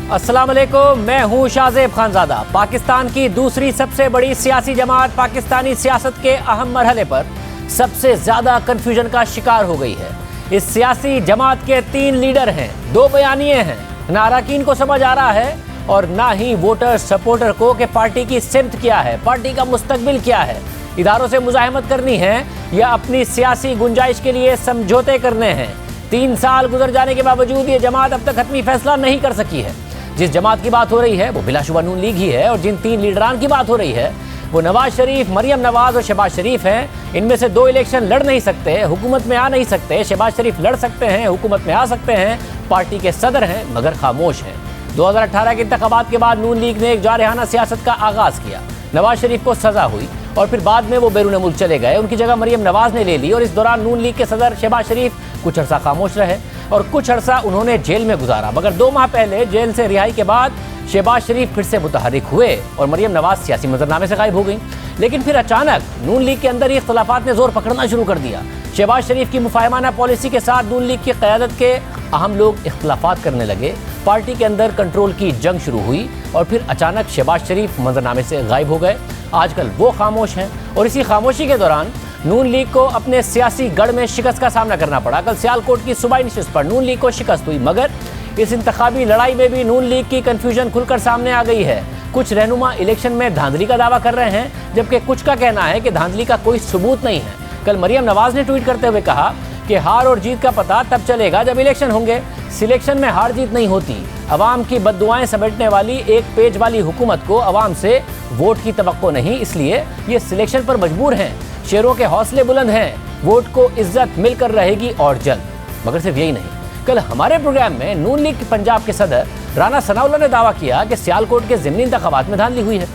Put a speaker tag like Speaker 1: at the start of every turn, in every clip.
Speaker 1: अस्सलाम वालेकुम, मैं हूं शाहजेब खानजादा। पाकिस्तान की दूसरी सबसे बड़ी सियासी जमात पाकिस्तानी सियासत के अहम मरहले पर सबसे ज्यादा कंफ्यूजन का शिकार हो गई है। इस सियासी जमात के 3 लीडर हैं, 2 बयानिए हैं। ना अरकान को समझ आ रहा है और ना ही वोटर सपोर्टर को कि पार्टी की सिमत क्या है, पार्टी का मुस्तकबिल क्या है। इदारों से मुजाहिमत करनी है या अपनी सियासी गुंजाइश के लिए समझौते करने हैं। 3 साल गुजर जाने के बावजूद ये जमात अब तक हतमी फैसला नहीं कर सकी है। जिस जमात की बात हो रही है वो बिलाशुबा नून लीग ही है और जिन 3 लीडरान की बात हो रही है वो नवाज शरीफ, मरियम नवाज और शहबाज शरीफ हैं। इनमें से 2 इलेक्शन लड़ नहीं सकते, हुकूमत में आ नहीं सकते। शहबाज शरीफ लड़ सकते हैं, हुकूमत में आ सकते हैं, पार्टी के सदर हैं मगर खामोश हैं। 2018 के इंतखाबात के बाद नून लीग ने एक जारहाना सियासत का आगाज़ किया। नवाज शरीफ को सज़ा हुई और फिर बाद में वो बैरून मुल्क चले गए। उनकी जगह मरियम नवाज ने ले ली और इस दौरान नून लीग के सदर शहबाज शरीफ कुछ अरसा खामोश रहे और कुछ अरसा उन्होंने जेल में गुजारा। मगर 2 माह पहले जेल से रिहाई के बाद शहबाज शरीफ फिर से मुतहर्रिक हुए और मरियम नवाज सियासी मंजरनामे से गायब हो गई। लेकिन फिर अचानक नून लीग के अंदर ही इख्तलाफात ने जोर पकड़ना शुरू कर दिया। शहबाज शरीफ की मुफाहमाना पॉलिसी के साथ नून लीग की क़यादत के अहम लोग इख्तलाफात करने लगे। पार्टी के अंदर कंट्रोल की जंग शुरू हुई और फिर अचानक शहबाज शरीफ मंजरनामे से गायब हो गए। आजकल वो खामोश हैं और इसी खामोशी के दौरान नून लीग को अपने सियासी गढ़ में शिकस्त का सामना करना पड़ा। कल सियालकोट की सूबाई नशिस्त पर नून लीग को शिकस्त हुई मगर इस इंतखाबी लड़ाई में भी नून लीग की कन्फ्यूजन खुलकर सामने आ गई है। कुछ रहनुमा इलेक्शन में धांधली का दावा कर रहे हैं जबकि कुछ का कहना है कि धांधली का कोई सबूत नहीं है। कल मरियम नवाज ने ट्वीट करते हुए कहा कि हार और जीत का पता तब चलेगा जब इलेक्शन होंगे। सिलेक्शन में हार जीत नहीं होती। अवाम की बद्दुआएं समेटने वाली एक पेज वाली हुकूमत को अवाम से वोट की तवक्को नहीं, इसलिए ये सिलेक्शन पर मजबूर हैं। शेरों के हौसले बुलंद हैं, वोट को इज्जत मिलकर रहेगी और जल्द। मगर सिर्फ यही नहीं, कल हमारे प्रोग्राम में नून लीग पंजाब के सदर राना सनाउल्लाह ने दावा किया कि सियालकोट के ज़िमनी इंतखाबात में धांधली हुई है।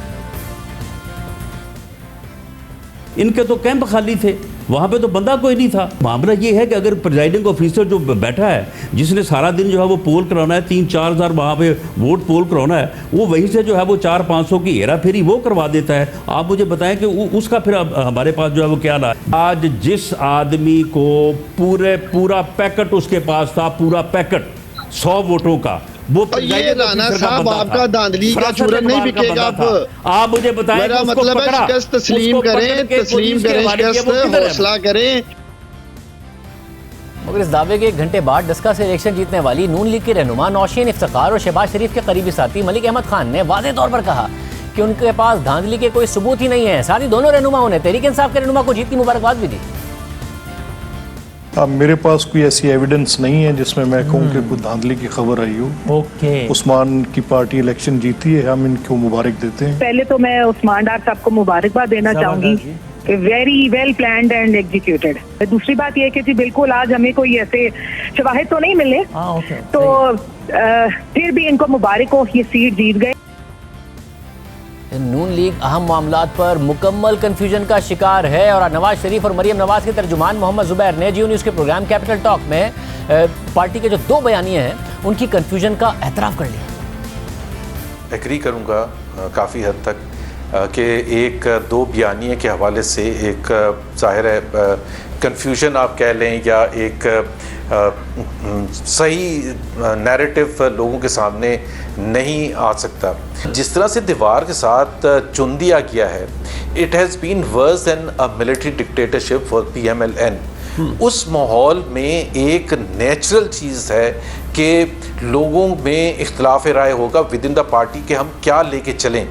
Speaker 2: इनके तो कैंप खाली थे, वहाँ पे तो बंदा कोई नहीं था। मामला ये है कि अगर प्रिजाइडिंग ऑफिसर जो बैठा है जिसने सारा दिन जो है वो पोल कराना है, 3-4 हज़ार वहाँ पे वोट पोल कराना है, वो वहीं से जो है वो 400-500 की हेरा फेरी वो करवा देता है। आप मुझे बताएं कि उसका फिर हमारे पास जो है वो क्या ला। आज जिस आदमी को पूरा पैकेट उसके पास था, पूरा पैकेट 100 वोटों का, वो
Speaker 3: ये राना साहब आपका धांधली का चूरन नहीं बिकेगा।
Speaker 2: आप मुझे बताएं,
Speaker 3: मेरा मतलब है शिकस्त तस्लीम करें, शिकस्त हौसला करें।
Speaker 1: मगर इस दावे के 1 घंटे बाद डस्का से इलेक्शन जीतने वाली नून लीग के रहनुमा नौशीन इफ्तिखार और शहबाज शरीफ के करीबी साथी मलिक अहमद खान ने वाज़ेह तौर पर कहा कि उनके पास धांधली के कोई सबूत ही नहीं है। साथ ही दोनों रहनुमाओं ने तहरीक इंसाफ के रहनुमा को जीत की मुबारकबाद भी दी।
Speaker 4: अब मेरे पास कोई ऐसी एविडेंस नहीं है जिसमें मैं कहूँ कि कोई धांधली की खबर आई हो। उस्मान की पार्टी इलेक्शन जीती है, हम इनको मुबारक देते हैं।
Speaker 5: पहले तो मैं उस्मान डार साहब को मुबारकबाद देना चाहूंगी, very well planned and executed. दूसरी बात यह है कि जी बिल्कुल आज हमें कोई ऐसे शवाहिद तो नहीं मिले, तो फिर भी इनको मुबारक हो, ये सीट जीत गए।
Speaker 1: नून लीग अहम मामलात पर मुकम्मल कंफ्यूजन का शिकार है और नवाज शरीफ और मरियम नवाज के तर्जुमान मोहम्मद जुबैर ने जियो न्यूज़ के प्रोग्राम कैपिटल टॉक में पार्टी के जो 2 बयानिए हैं उनकी कंफ्यूजन का एतराफ़ कर लिया।
Speaker 6: एग्री करूँगा काफ़ी हद तक कि 1-2 बयानिए के हवाले से एक ज़ाहिर है कंफ्यूजन आप कह लें या एक सही नैरेटिव लोगों के सामने नहीं आ सकता। जिस तरह से दीवार के साथ चुन दिया गया है, it has been worse than a military dictatorship for PMLN। उस माहौल में एक नेचुरल चीज़ है कि लोगों में इख्तलाफ राय होगा विद इन द पार्टी कि हम क्या लेके चलें।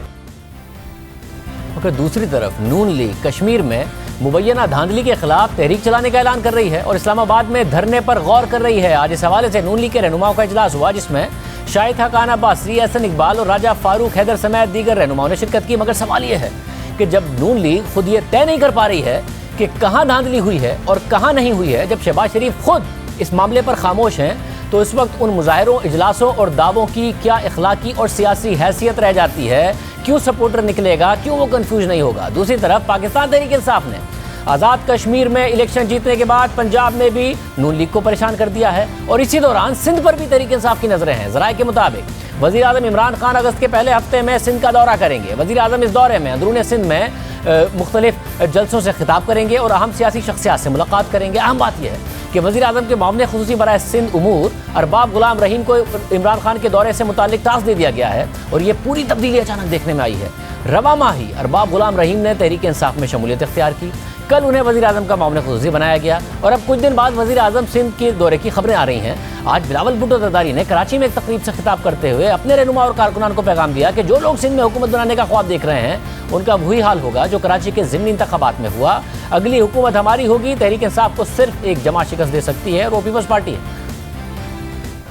Speaker 1: मगर दूसरी तरफ नून लीग कश्मीर में मुबैना धांधली के खिलाफ तहरीक चलाने का ऐलान कर रही है और इस्लामाबाद में धरने पर गौर कर रही है। आज इस हवाले से नून लीग के रहनुमाओं का इजलास हुआ जिसमें शाहिद हकान अब्बासी, एहसन इकबाल और राजा फारूक हैदर समेत दीगर रहनुमाओं ने शिरकत की। मगर सवाल यह है कि जब नून लीग खुद ये तय नहीं कर पा रही है कि कहाँ धांधली हुई है और कहाँ नहीं हुई है, जब शहबाज शरीफ खुद इस मामले पर खामोश हैं, तो इस वक्त उन मुजाहिरों, इजलासों और दावों की क्या इखलाकी और सियासी हैसियत रह जाती है? क्यों सपोर्टर निकलेगा? क्यों वो कंफ्यूज नहीं होगा? दूसरी तरफ पाकिस्तान तहरीक इंसाफ ने आज़ाद कश्मीर में इलेक्शन जीतने के बाद पंजाब में भी नून लीग को परेशान कर दिया है और इसी दौरान सिंध पर भी तहरीक इंसाफ की नजरें हैं। ज़राए के मुताबिक वज़ीर आज़म इमरान खान अगस्त के पहले हफ्ते में सिंध का दौरा करेंगे। वज़ीर आज़म इस दौरे में अंदरूनी सिंध में मुख्तलिफ जलसों से खिताब करेंगे और अहम सियासी शख्सियात से मुलाकात करेंगे। अहम बात यह है कि वज़ीर आज़म के मामले खुसूसी बराए सिंध उमूर अरबाब गुलाम रहीम को इमरान खान के दौरे से मुतालिक टास्क दे दिया गया है और ये पूरी तब्दीली अचानक देखने में आई है। रवा माह ही अरबाब गुलाम रहीम ने तहरीक इंसाफ में शमूलियत इख्तियार की, कल उन्हें वज़ीर आज़म का मामला खुसूसी बनाया गया और अब कुछ दिन बाद वज़ीर आज़म सिंध के दौरे की खबरें आ रही हैं। आज बिलावल भुट्टो जरदारी ने कराची में एक तकरीब से खिताब करते हुए अपने रहनुमा और कारकुनान को पैगाम दिया कि जो लोग सिंध में हुकूमत बनाने का ख्वाब देख रहे हैं उनका वही हाल होगा जो कराची के ज़िमनी इंतखाबात में हुआ। अगली हुकूमत हमारी होगी। तहरीक इंसाफ को सिर्फ एक जमात शिकस्त दे सकती है और वो पीपल्स पार्टी है।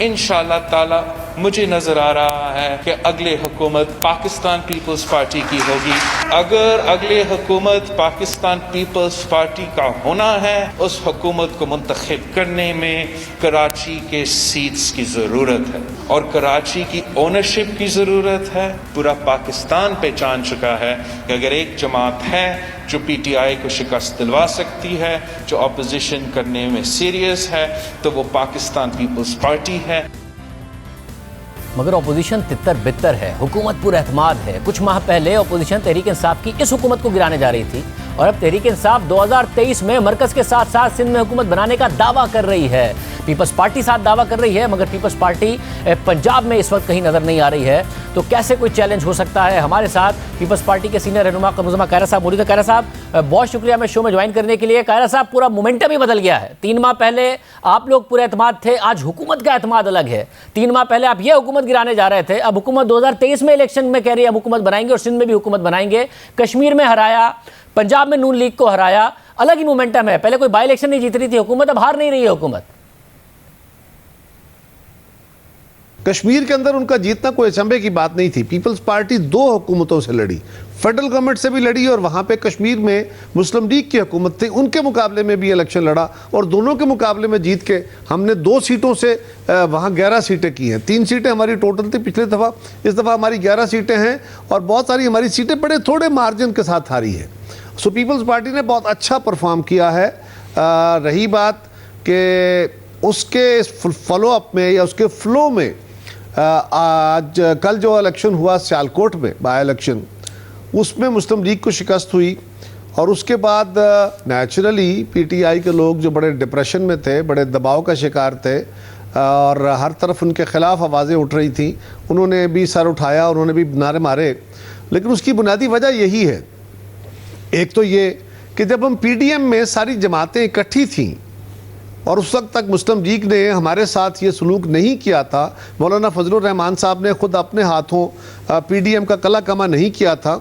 Speaker 7: इंशाअल्लाह ताला मुझे नजर आ रहा है कि अगले हुकूमत पाकिस्तान पीपल्स पार्टी की होगी। अगर अगले हुकूमत पाकिस्तान पीपल्स पार्टी का होना है, उस हुकूमत को मुंतखब करने में कराची के सीट्स की ज़रूरत है और कराची की ओनरशिप की ज़रूरत है। पूरा पाकिस्तान पहचान चुका है कि अगर एक जमात है जो PTI को शिकस्त दिलवा सकती है, जो अपोजिशन करने में सीरियस है, तो वो पाकिस्तान पीपल्स पार्टी है।
Speaker 1: मगर अपोजिशन तितर बितर है, हुकूमत पुरएतमाद है। कुछ माह पहले अपोजिशन तहरीक इंसाफ की इस हुकूमत को गिराने जा रही थी और अब तहरीक इंसाफ 2023 में मरकज के साथ साथ सिंध में हुकूमत बनाने का दावा कर रही है। पीपल्स पार्टी साथ दावा कर रही है, मगर पीपल्स पार्टी पंजाब में इस वक्त कहीं नजर नहीं आ रही है। तो कैसे कोई चैलेंज हो सकता है? हमारे साथ पीपल्स पार्टी के सीनियर रहनुमा कमरुज़्ज़मा कायरा साहब मौजूद है। कायरा साहब, बहुत शुक्रिया मैं शो में ज्वाइन करने के लिए। कायरा साहब, पूरा मोमेंटम ही बदल गया है। 3 माह पहले आप लोग पूरे एतमाद थे, आज हुकूमत का एतमाद अलग है। 3 माह पहले आप ये हुकूमत गिराने जा रहे थे, अब हुकूमत 2023 में इलेक्शन में कह रही है अब हुकूमत बनाएंगे और सिंध में भी हुकूमत बनाएंगे। कश्मीर में हराया, पंजाब में नून लीग को हराया, अलग ही मोमेंटम है। पहले कोई बाई इलेक्शन नहीं जीत रही थी हुकूमत, अब हार नहीं रही है हुकूमत।
Speaker 8: कश्मीर के अंदर उनका जीतना कोई अचंभे की बात नहीं थी। पीपल्स पार्टी 2 हुकूमतों से लड़ी, फेडरल गवर्नमेंट से भी लड़ी और वहाँ पे कश्मीर में मुस्लिम लीग की हुकूमत थी, उनके मुकाबले में भी इलेक्शन लड़ा और दोनों के मुकाबले में जीत के हमने 2 सीटों से वहाँ 11 सीटें की हैं। 3 सीटें हमारी टोटल थी पिछले दफ़ा, इस दफ़ा हमारी 11 सीटें हैं और बहुत सारी हमारी सीटें बड़े थोड़े मार्जिन के साथ हारी है। सो पीपल्स पार्टी ने बहुत अच्छा परफॉर्म किया है। रही बात कि उसके फॉलो अप में या उसके फ्लो में, आज कल जो इलेक्शन हुआ सियालकोट में बाय इलेक्शन, उसमें मुस्लिम लीग को शिकस्त हुई और उसके बाद नेचुरली PTI के लोग जो बड़े डिप्रेशन में थे, बड़े दबाव का शिकार थे और हर तरफ उनके ख़िलाफ़ आवाज़ें उठ रही थी, उन्होंने भी सर उठाया, उन्होंने भी नारे मारे। लेकिन उसकी बुनियादी वजह यही है, एक तो ये कि जब हम PDM में सारी जमातें इकट्ठी थीं और उस वक्त तक मुस्लिम लीग ने हमारे साथ ये सलूक नहीं किया था, मौलाना फजलुर रहमान साहब ने खुद अपने हाथों PDM का कला कमा नहीं किया था,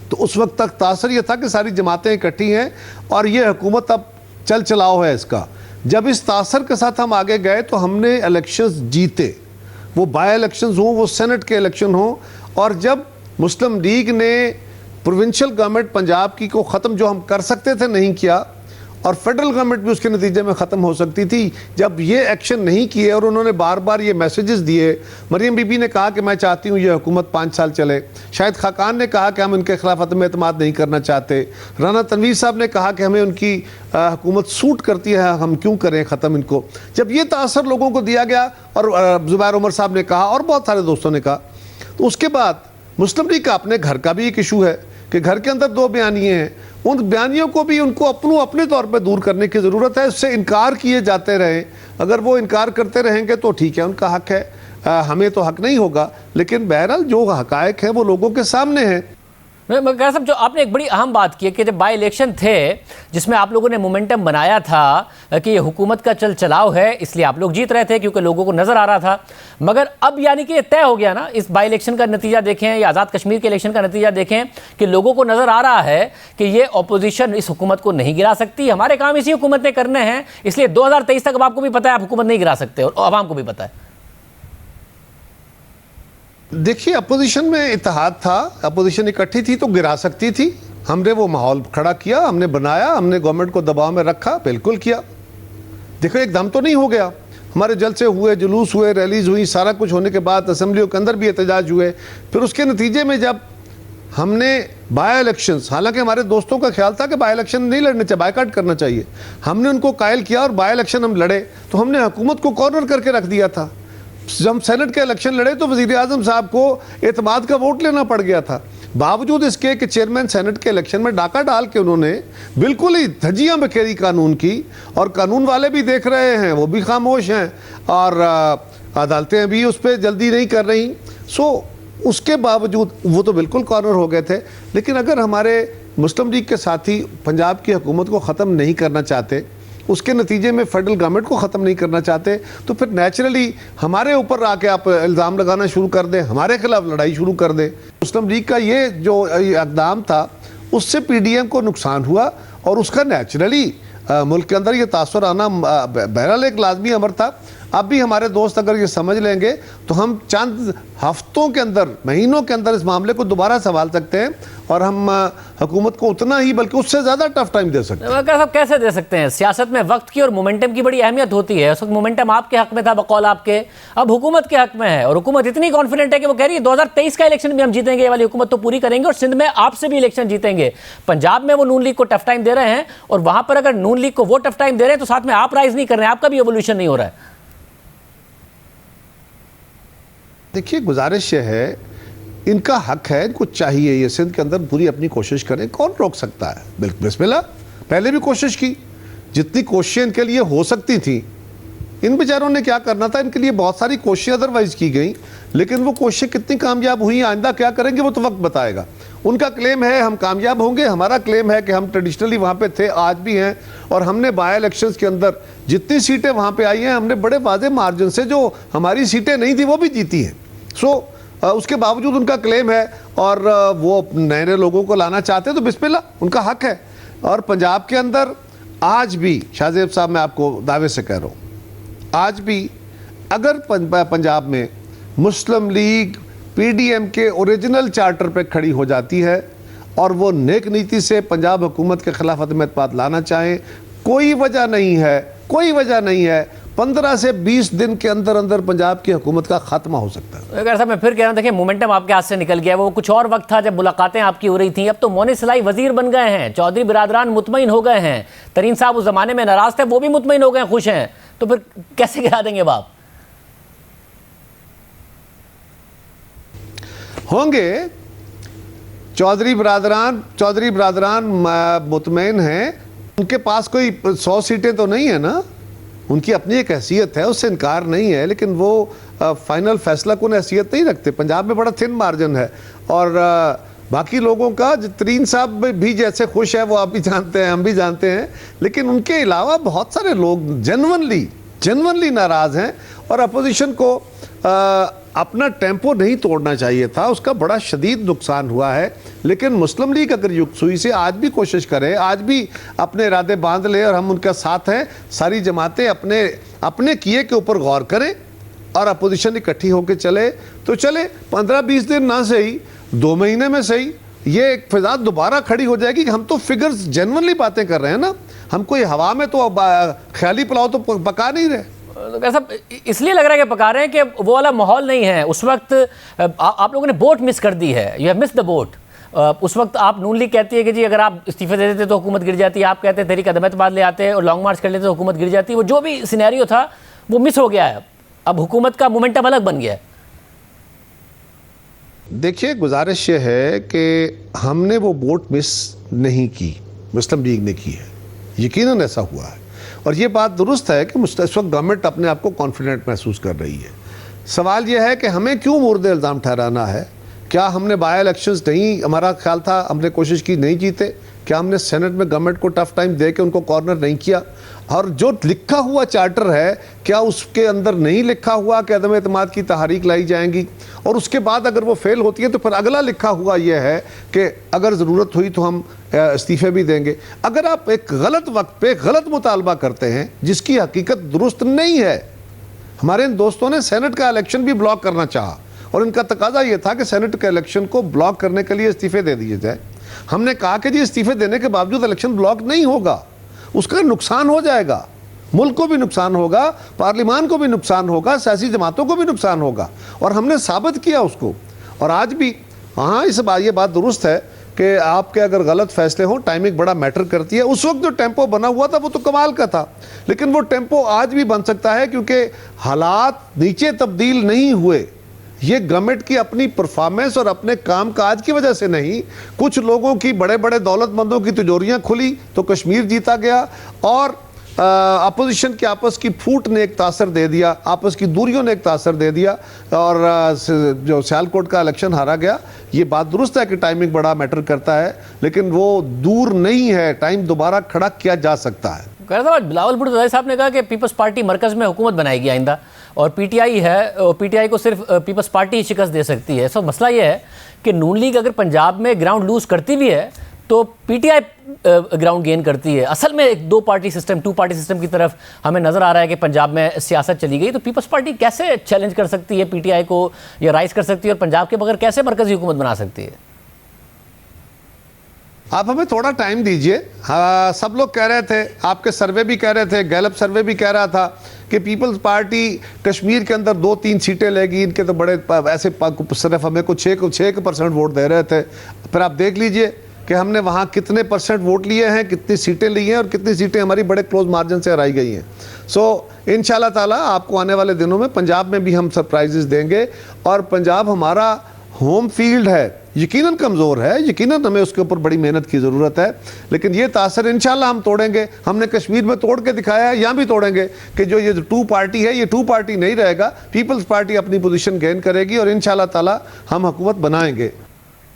Speaker 8: तो उस वक्त तक तासर ये था कि सारी जमातें इकट्ठी हैं और ये हुकूमत अब चल चलाओ है इसका। जब इस तासर के साथ हम आगे गए तो हमने इलेक्शंस जीते, वो बाय इलेक्शंस हों, वो सेनेट के इलेक्शन हों, और जब मुस्लिम लीग ने प्रोविंशियल गवर्नमेंट पंजाब की को ख़त्म जो हम कर सकते थे नहीं किया और फेडरल गवर्नमेंट भी उसके नतीजे में ख़त्म हो सकती थी, जब ये एक्शन नहीं किए और उन्होंने बार बार ये मैसेजेस दिए। मरियम बीबी ने कहा कि मैं चाहती हूँ ये हुकूमत 5 साल चले, शाहिद खाकान ने कहा कि हम इनके खिलाफ अदम एतमाद नहीं करना चाहते, राना तनवीर साहब ने कहा कि हमें उनकी हुकूमत सूट करती है, हम क्यों करें ख़त्म इनको। जब ये तासर लोगों को दिया गया और ज़ुबैर उमर साहब ने कहा और बहुत सारे दोस्तों ने कहा, तो उसके बाद मुस्लिम लीग का अपने घर का भी एक इशू है कि घर के अंदर 2 बयानिए हैं, उन बयानियों को भी उनको अपने तौर पे दूर करने की ज़रूरत है। उससे इनकार किए जाते रहें, अगर वो इनकार करते रहेंगे तो ठीक है, उनका हक है, हमें तो हक नहीं होगा, लेकिन बहरहाल जो हकायक है वो लोगों के सामने है।
Speaker 1: मगर साहब, जो आपने एक बड़ी अहम बात की है कि जब बाई इलेक्शन थे जिसमें आप लोगों ने मोमेंटम बनाया था कि ये हुकूमत का चल चलाव है, इसलिए आप लोग जीत रहे थे क्योंकि लोगों को नज़र आ रहा था, मगर अब यानी कि तय हो गया ना। इस बाई इलेक्शन का नतीजा देखें या आज़ाद कश्मीर के इलेक्शन का नतीजा देखें कि लोगों को नज़र आ रहा है कि ये अपोजिशन इस हुकूमत को नहीं गिरा सकती, हमारे काम इसी हुकूमत ने करने हैं, इसलिए 2023 तक अब आपको भी पता है आप हुकूमत नहीं गिरा सकते और आवाम को भी पता है।
Speaker 8: देखिए, अपोजिशन में इत्तेहाद था, अपोजिशन इकट्ठी थी तो गिरा सकती थी, हमने वो माहौल खड़ा किया, हमने बनाया, हमने गवर्नमेंट को दबाव में रखा, बिल्कुल किया। देखो, एकदम तो नहीं हो गया, हमारे जलसे हुए, जुलूस हुए, रैलीज हुई, सारा कुछ होने के बाद असम्बलियों के अंदर भी एहतजाज हुए, फिर उसके नतीजे में जब हमने बाय इलेक्शंस, हालांकि हमारे दोस्तों का ख्याल था कि बाय इलेक्शन नहीं लड़ने चाहिए, बायकॉट करना चाहिए, हमने उनको कायल किया और बाय इलेक्शन हम लड़े तो हमने हुकूमत को कॉर्नर करके रख दिया था। जब सेनेट के इलेक्शन लड़े तो वज़ीर आज़म साहब को एतमाद का वोट लेना पड़ गया था। बावजूद इसके कि चेयरमैन सेनेट के इलेक्शन में डाका डाल के उन्होंने बिल्कुल ही धज्जियां बिखेरी कानून की, और कानून वाले भी देख रहे हैं, वो भी खामोश हैं, और अदालतें भी उस पर जल्दी नहीं कर रही। सो उसके बावजूद वो तो बिल्कुल कॉर्नर हो गए थे। लेकिन अगर हमारे मुस्लिम लीग के साथी पंजाब की हुकूमत को ख़त्म नहीं करना चाहते, उसके नतीजे में फेडरल गवर्नमेंट को ख़त्म नहीं करना चाहते, तो फिर नेचुरली हमारे ऊपर आके आप इल्ज़ाम लगाना शुरू कर दें, हमारे खिलाफ लड़ाई शुरू कर दें। मुस्लिम लीग का ये जो इक़दाम था उससे पीडीएम को नुकसान हुआ, और उसका नेचुरली मुल्क के अंदर ये तासुर आना बहरहाल एक लाजमी अमर था। अब भी हमारे दोस्त अगर ये समझ लेंगे तो हम चंद हफ्तों के अंदर, महीनों के अंदर इस मामले को दोबारा संभाल सकते हैं, और हम हुकूमत को उतना ही बल्कि उससे ज़्यादा टफ टाइम दे सकते हैं।
Speaker 1: साहब कैसे दे सकते हैं? सियासत में वक्त की और मोमेंटम की बड़ी अहमियत होती है। उस वक्त मोमेंटम आपके हक में था बकौल आपके, अब हुकूमत के हक में है, और हुकूमत इतनी कॉन्फिडेंट है कि वो कह रही है 2023 का इलेक्शन भी हम जीतेंगे, ये वाली हुकूमत तो पूरी करेंगे, और सिंध में आपसे भी इलेक्शन जीतेंगे। पंजाब में वो नून लीग को टफ टाइम दे रहे हैं, और वहां पर अगर नून लीग को वो टफ टाइम दे रहे हैं तो साथ में आप राइज नहीं कर रहे हैं, आपका भी एवोल्यूशन नहीं हो रहा है।
Speaker 8: देखिए, गुजारिश ये है, इनका हक है, इनको चाहिए ये सिंध के अंदर पूरी अपनी कोशिश करें, कौन रोक सकता है? बिस्मिल्लाह, पहले भी कोशिश की, जितनी कोशिशें इनके लिए हो सकती थी। इन बेचारों ने क्या करना था, इनके लिए बहुत सारी कोशिशें अदरवाइज की गई, लेकिन वो कोशिशें कितनी कामयाब हुई, आइंदा क्या करेंगे वो तो वक्त बताएगा। उनका क्लेम है हम कामयाब होंगे, हमारा क्लेम है कि हम ट्रेडिशनली वहाँ पे थे, आज भी हैं, और हमने बाय इलेक्शंस के अंदर जितनी सीटें वहाँ पे आई हैं, हमने बड़े वाज़े मार्जिन से, जो हमारी सीटें नहीं थी वो भी जीती हैं। उसके बावजूद उनका क्लेम है, और वो नए नए लोगों को लाना चाहते हैं, तो बिस्मिल्लाह, उनका हक है। और पंजाब के अंदर आज भी, शाहजेब साहब, मैं आपको दावे से कह रहा हूँ, आज भी अगर पंजाब में मुस्लिम लीग पीडीएम के ओरिजिनल चार्टर पे खड़ी हो जाती है, और वो नेक नीति से पंजाब हुकूमत के खिलाफ अदम एतमाद लाना चाहें, कोई वजह नहीं है, कोई वजह नहीं है, 15 से 20 दिन के अंदर अंदर पंजाब की हुकूमत का खात्मा हो सकता है।
Speaker 1: अगर साहब मैं फिर कह रहा हूं, देखिए मोमेंटम आपके हाथ से निकल गया, वो कुछ और वक्त था जब मुलाकातें आपकी हो रही थी, अब तो मोनी सलाई वजीर बन गए हैं, चौधरी बिरादरान मुतमईन हो गए हैं, तरीन साहब उस जमाने में नाराज थे, वो भी मुतमईन हो गए, खुश हैं, तो फिर कैसे गिरा देंगे बाप?
Speaker 8: होंगे चौधरी बिरादरान मुतमईन हैं, उनके पास कोई 100 सीटें तो नहीं है ना, उनकी अपनी एक हैसियत है, उससे इनकार नहीं है, लेकिन वो फाइनल फैसला कौन हैसियत नहीं रखते। पंजाब में बड़ा थिन मार्जिन है, और बाकी लोगों का, तरीन साहब भी जैसे खुश है वो आप भी जानते हैं, हम भी जानते हैं, लेकिन उनके अलावा बहुत सारे लोग जेन्युइनली नाराज़ हैं, और अपोजिशन को अपना टेम्पो नहीं तोड़ना चाहिए था, उसका बड़ा शदीद नुकसान हुआ है। लेकिन मुस्लिम लीग अगर युक्सुई से आज भी कोशिश करे, आज भी अपने इरादे बांध ले, और हम उनका साथ हैं, सारी जमातें अपने किए के ऊपर गौर करें, और अपोजिशन इकट्ठी होकर चले, तो चले 15-20 दिन ना सही, 2 महीने में सही, ये एक फिजा दोबारा खड़ी हो जाएगी कि हम तो फिगर्स जेन्युइनली बातें कर रहे हैं ना, हम कोई हवा में तो ख्याली पुलाव तो पका नहीं रहे।
Speaker 1: ऐसा इसलिए लग रहा है कि पका रहे हैं कि वो वाला माहौल नहीं है उस वक्त। आप लोगों ने बोट मिस कर दी है, you have miss the boat. उस वक्त आप नून लीग कहती है कि जी अगर आप इस्तीफे दे देते तो हुकूमत गिर जाती है, आप कहते हैं तहरीक अदम एतमाद ले आते और लॉन्ग मार्च कर लेते तो हुकूमत गिर जाती। वो जो भी सिनेरियो था वो मिस हो गया है, अब हुकूमत का मोमेंटम अलग बन गया है।
Speaker 8: देखिए, गुजारिश ये है कि हमने वो बोट मिस नहीं की, मुस्लिम लीग ने की है, यकीनन ऐसा हुआ है, और ये बात दुरुस्त है कि इस वक्त गवर्नमेंट अपने आप को कॉन्फिडेंट महसूस कर रही है। सवाल यह है कि हमें क्यों मुर्दे इल्ज़ाम ठहराना है? क्या हमने बाय इलेक्शंस नहीं, हमारा ख्याल था, हमने कोशिश की, नहीं जीते? क्या हमने सेनेट में गवर्नमेंट को टफ टाइम दे के उनको कॉर्नर नहीं किया? और जो लिखा हुआ चार्टर है, क्या उसके अंदर नहीं लिखा हुआ कि अदम एतमाद की तहरीक लाई जाएंगी, और उसके बाद अगर वो फेल होती है तो फिर अगला लिखा हुआ यह है कि अगर ज़रूरत हुई तो हम इस्तीफे भी देंगे। अगर आप एक गलत वक्त पे गलत मुतालबा करते हैं जिसकी हकीकत दुरुस्त नहीं है, हमारे इन दोस्तों ने सेनेट का इलेक्शन भी ब्लॉक करना चाहा, और इनका तकाजा यह था कि सेनेट के इलेक्शन को ब्लॉक करने के लिए इस्तीफे दे दिए जाए। हमने कहा कि जी इस्तीफे देने के बावजूद इलेक्शन ब्लॉक नहीं होगा, उसका नुकसान हो जाएगा, मुल्क को भी नुकसान होगा, पार्लिमान को भी नुकसान होगा, सियासी जमातों को भी नुकसान होगा, और हमने साबित किया उसको। और आज भी हाँ, ये बात दुरुस्त है कि आपके अगर गलत फैसले हों, टाइमिंग बड़ा मैटर करती है। उस वक्त जो टेम्पो बना हुआ था वो तो कमाल का था, लेकिन वो टेम्पो आज भी बन सकता है, क्योंकि हालात नीचे तब्दील नहीं हुए, ये गवर्नमेंट की अपनी परफॉर्मेंस और अपने कामकाज की वजह से नहीं, कुछ लोगों की, बड़े बड़े दौलतमंदों की तिजोरियां खुली तो कश्मीर जीता गया, और अपोजिशन के आपस की फूट ने एक तासर दे दिया, आपस की दूरियों ने एक तासर दे दिया, और जो सियालकोट का इलेक्शन हारा गया। ये बात दुरुस्त है कि टाइमिंग बड़ा मैटर करता है, लेकिन वो दूर नहीं है, टाइम दोबारा खड़ा किया जा सकता है।
Speaker 1: बिलावल भुट्टो साहब ने कहा कि पीपल्स पार्टी मरकज में हुकूमत बनाएगी आइंदा, और पीटीआई है, और पीटीआई को सिर्फ पीपल्स पार्टी ही शिकस्त दे सकती है। सो मसला ये है कि नून लीग अगर पंजाब में ग्राउंड लूज करती भी है तो पीटीआई ग्राउंड गेन करती है। असल में एक 2 पार्टी सिस्टम, 2 पार्टी सिस्टम की तरफ हमें नजर आ रहा है कि पंजाब में सियासत चली गई। तो पीपल्स पार्टी कैसे चैलेंज कर सकती है पीटीआई को, या राइज कर सकती है, और पंजाब के बगैर कैसे मरकजी हुकूमत बना सकती है?
Speaker 8: आप हमें थोड़ा टाइम दीजिए। सब लोग कह रहे थे, आपके सर्वे भी कह रहे थे, गैलप सर्वे भी कह रहा था कि पीपल्स पार्टी कश्मीर के अंदर 2-3 सीटें लेगी। इनके तो बड़े ऐसे सिर्फ हमें कुछ 6% वोट दे रहे थे। फिर आप देख लीजिए कि हमने वहाँ कितने % वोट लिए हैं, कितनी सीटें ली हैं, और कितनी सीटें हमारी बड़े क्लोज मार्जिन से हराई गई हैं। सो इंशाल्लाह ताला आपको आने वाले दिनों में पंजाब में भी हम सरप्राइजेस देंगे, और पंजाब हमारा होम फील्ड है, यकीनन कमज़ोर है, यकीनन हमें उसके ऊपर बड़ी मेहनत की ज़रूरत है, लेकिन ये तासर इंशाल्लाह हम तोड़ेंगे। हमने कश्मीर में तोड़ के दिखाया है, यहाँ भी तोड़ेंगे कि जो ये 2 पार्टी है, ये 2 पार्टी नहीं रहेगा। पीपल्स पार्टी अपनी पोजीशन गेन करेगी, और इंशाल्लाह ताला हम हुकूमत बनाएंगे।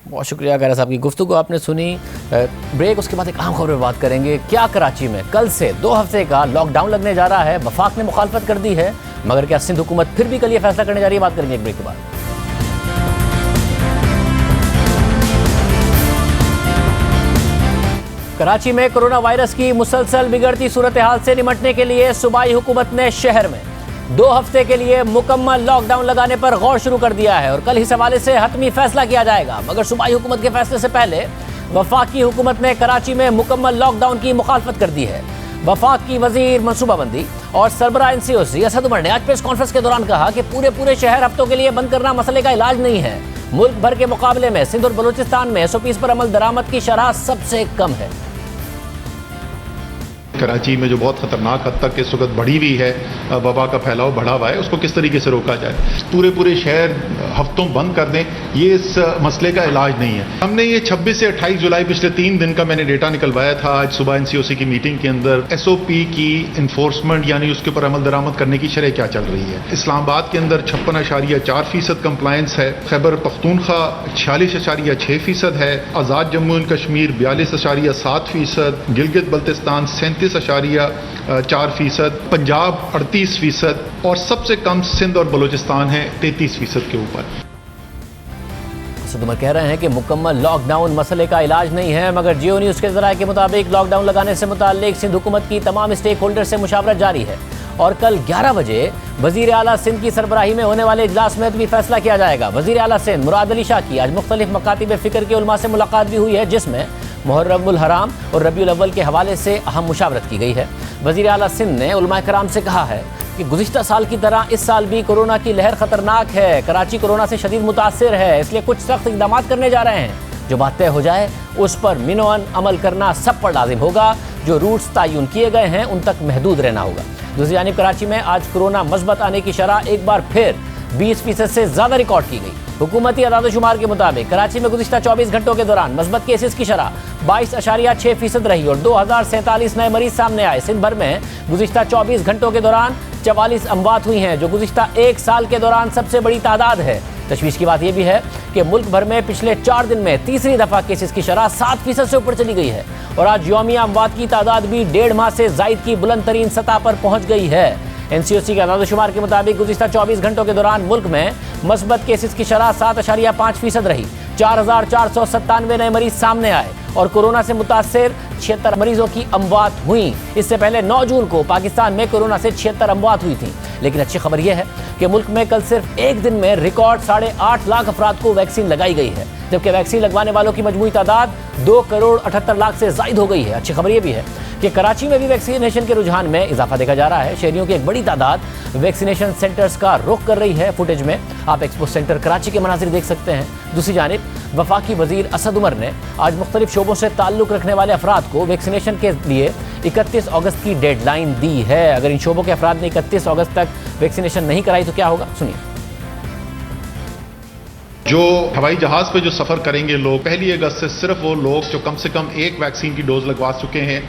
Speaker 1: बहुत शुक्रिया खैरा साहब की गुफ्तगू आपने सुनी। ब्रेक, उसके बाद एक अहम खबर पर बात करेंगे। क्या कराची में कल से 2 हफ्ते का लॉकडाउन लगने जा रहा है? वफाक ने मुखालफत कर दी है, मगर क्या सिंध हुकूमत फिर भी कल ये फैसला करने जा रही है? बात करेंगे एक ब्रेक के बाद। कराची में कोरोना वायरस की मुसलसल बिगड़ती सूरत हाल से निपटने के लिए सूबाई हुकूमत ने शहर में 2 हफ्ते के लिए मुकम्मल लॉकडाउन लगाने पर गौर शुरू कर दिया है, और कल इस हवाले से हतमी फैसला किया जाएगा। मगर सूबाई हुकूमत के फैसले से पहले वफाकी हुकूमत ने कराची में मुकम्मल लॉकडाउन की मुखालफत कर दी है। वफाक की वजीर मनसूबाबंदी और सरबराह NCOC असद उमर ने आज प्रेस कॉन्फ्रेंस के दौरान कहा कि पूरे शहर हफ्तों के लिए बंद करना मसले का इलाज नहीं है। मुल्क भर के मुकाबले में सिंध और बलूचिस्तान में SOPs पर अमल दरामद की शरह सबसे कम है।
Speaker 9: कराची में जो बहुत खतरनाक हद तक इस वक्त बढ़ी हुई है, वबा का फैलाव बढ़ा हुआ है, उसको किस तरीके से रोका जाए। पूरे शहर हफ्तों बंद कर दें, ये इस मसले का इलाज नहीं है। हमने ये 26 से 28 जुलाई पिछले 3 दिन का मैंने डेटा निकलवाया था आज सुबह NCOC की मीटिंग के अंदर। SOP की इन्फोर्समेंट यानी उसके ऊपर अमल दरामद करने की शरह क्या चल रही है। इस्लामाबाद के अंदर 56.4% कंप्लायंस है, खैबर पख्तूनख्वा 46.6% है, आज़ाद जम्मू एंड कश्मीर 42.7%, गिलगित बल्तिस्तान 37.4%, पंजाब 38%, और सबसे कम सिंध और बलूचिस्तान है 33% के ऊपर।
Speaker 1: असद उमर कह रहे हैं कि मुकम्मल लॉकडाउन मसले का इलाज नहीं है, मगर जियो न्यूज़ के ज़राए के मुताबिक लॉकडाउन लगाने से मुताल्लिक सिंध हुकूमत की तमाम स्टेक होल्डर से मुशावरत जारी है, और कल 11 बजे वज़ीर आला सिंध की सरबराही में होने वाले इजलास में भी फैसला किया जाएगा। वज़ीर आला सिंध मुराद अली शाह की आज मुख्तलिफ मकातिब फ़िक्र के उलमा से मुलाकात भी हुई है, जिसमें मुहर्रमुल हराम और रबीउल अव्वल के हवाले से अहम मुशावरत की गई है। वज़ीर आला सिंध ने उलमा कराम से कहा है कि गुज़िश्ता साल की तरह इस साल भी कोरोना की लहर ख़तरनाक है। कराची कोरोना से शदीद मुतासिर है, इसलिए कुछ सख्त इक़दाम करने जा रहे हैं। जो बात तय हो जाए उस पर मिनोअन अमल करना सब पर लाजिम होगा। जो रूट्स तयन किए गए हैं उन तक महदूद रहना होगा। दूसरी जानिब कराची में आज कोरोना मस्बत आने की शरह एक बार फिर 20% से ज़्यादा रिकॉर्ड की गई। हुकूमती अदाद-ओ-शुमार के मुताबिक कराची में गुज़िश्ता 24 घंटों के दौरान मस्बत केसेस की शरह 22.6% रही, और 2047 नए मरीज सामने आए। सिंध भर में गुज़िश्ता 24 घंटों के दौरान 44 अमवात हुई हैं, जो गुज़िश्ता 1 साल के दौरान सबसे बड़ी तादाद है। तशवीश की बात यह भी है कि मुल्क भर में पिछले 4 दिन में तीसरी दफ़ा केसेस की शरह 7% से ऊपर चली गई है, और आज यौमिया अमवात की तादाद भी 1.5 माह से ज़ायद की बुलंद तरीन सतह पर पहुँच गई है। NCOC के अदाद-ओ-शुमार के मुताबिक गुज़िश्ता 24 घंटों के दौरान मुल्क में मस्बत केसेस की शरह 7.5% रही। 4,497 नए मरीज सामने आए, और कोरोना से मुतासिर 76 मरीजों की अमवात हुई। इससे पहले 9 जून को पाकिस्तान में कोरोना से 76 अमवात हुई थी। लेकिन अच्छी खबर यह है कि मुल्क में कल सिर्फ एक दिन में रिकॉर्ड 8.5 लाख अफराद को वैक्सीन लगाई गई है, जबकि वैक्सीन लगवाने वालों की मजमूई तादाद 2.78 करोड़ से जायद हो गई है। अच्छी खबर यह भी है कि कराची में भी वैक्सीनेशन के रुझान में इजाफा देखा जा रहा है। शहरियों की एक बड़ी तादाद वैक्सीनेशन सेंटर्स का रुख कर रही है। फुटेज में आप एक्सपो सेंटर कराची के मनाजिर देख सकते हैं। दूसरी जानिब वफाकी वजीर असद उमर ने आज मुख्तलिफ शोबों से ताल्लुक़ रखने वाले अफराद को वैक्सीनेशन के लिए 31 अगस्त की डेडलाइन दी है। अगर इन शोबों के अफराद ने 31 अगस्त तक वैक्सीनेशन नहीं कराई तो क्या होगा, सुनिए।
Speaker 9: जो हवाई जहाज पे जो सफर करेंगे लोग 1 अगस्त से सिर्फ वो लोग जो कम से कम एक वैक्सीन की डोज लगवा चुके हैं